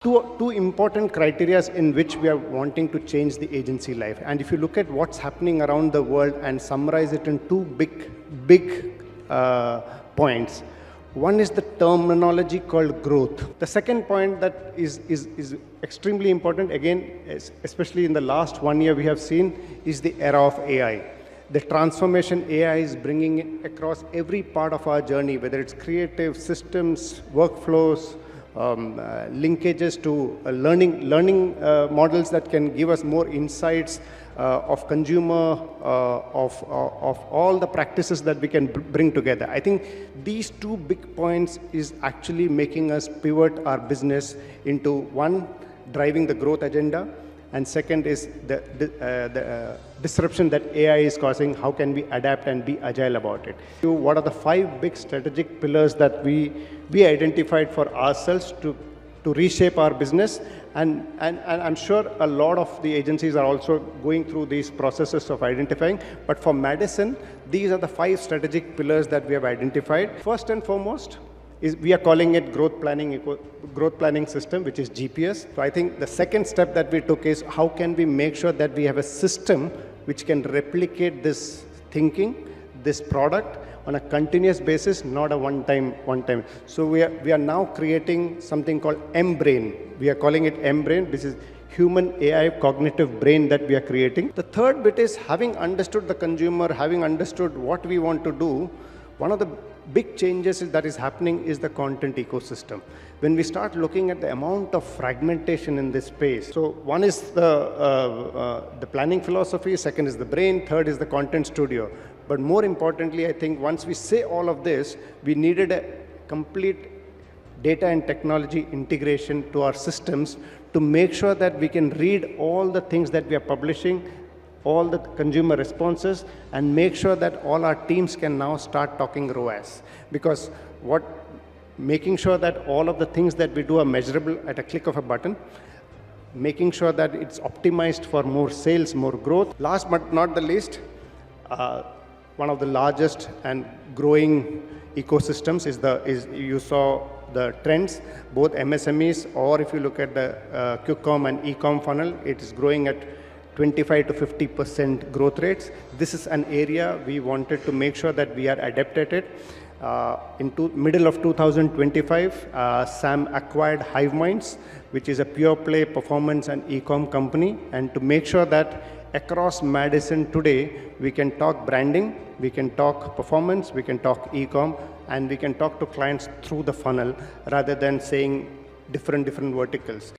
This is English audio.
Two important criteria in which we are wanting to change the agency life. And if you look at what's happening around the world and summarize it in two big points. One is the terminology called growth. The second point that is extremely important, again, especially in the last 1 year we have seen, is the era of AI. The transformation AI is bringing across every part of our journey, whether it's creative systems, workflows, linkages to learning models that can give us more insights of consumer, of all the practices that we can bring together. I think these two big points is actually making us pivot our business into one, driving the growth agenda, and second is the disruption that AI is causing. How can we adapt and be agile about it? What are the 5 big strategic pillars that we identified for ourselves to reshape our business? And I'm sure a lot of the agencies are also going through these processes of identifying. But for Madison, these are the 5 strategic pillars that we have identified. First and foremost, we are calling it growth planning system, which is GPS. So I think the second step that we took is how can we make sure that we have a system which can replicate this thinking, this product on a continuous basis, not a one time. So we are now creating something called M-Brain. We are calling it M-Brain. This is human AI cognitive brain that we are creating. The third bit is having understood the consumer, having understood what we want to do. One of the big changes that is happening is the content ecosystem. When we start looking at the amount of fragmentation in this space, so one is the planning philosophy, second is the brain, third is the content studio. But more importantly, I think once we say all of this, we needed a complete data and technology integration to our systems to make sure that we can read all the things that we are publishing, all the consumer responses, and make sure that all our teams can now start talking ROAS. Because making sure that all of the things that we do are measurable at a click of a button, making sure that it's optimized for more sales, more growth. Last but not the least, one of the largest and growing ecosystems is you saw the trends, both MSMEs, or if you look at the quick com and e-com funnel, it is growing at 25 to 50% growth rates. This is an area we wanted to make sure that we are adept at it. Middle of 2025, Sam acquired HiveMinds, which is a pure play performance and e-com company. And to make sure that across Madison today, we can talk branding, we can talk performance, we can talk e-com, and we can talk to clients through the funnel rather than saying different verticals.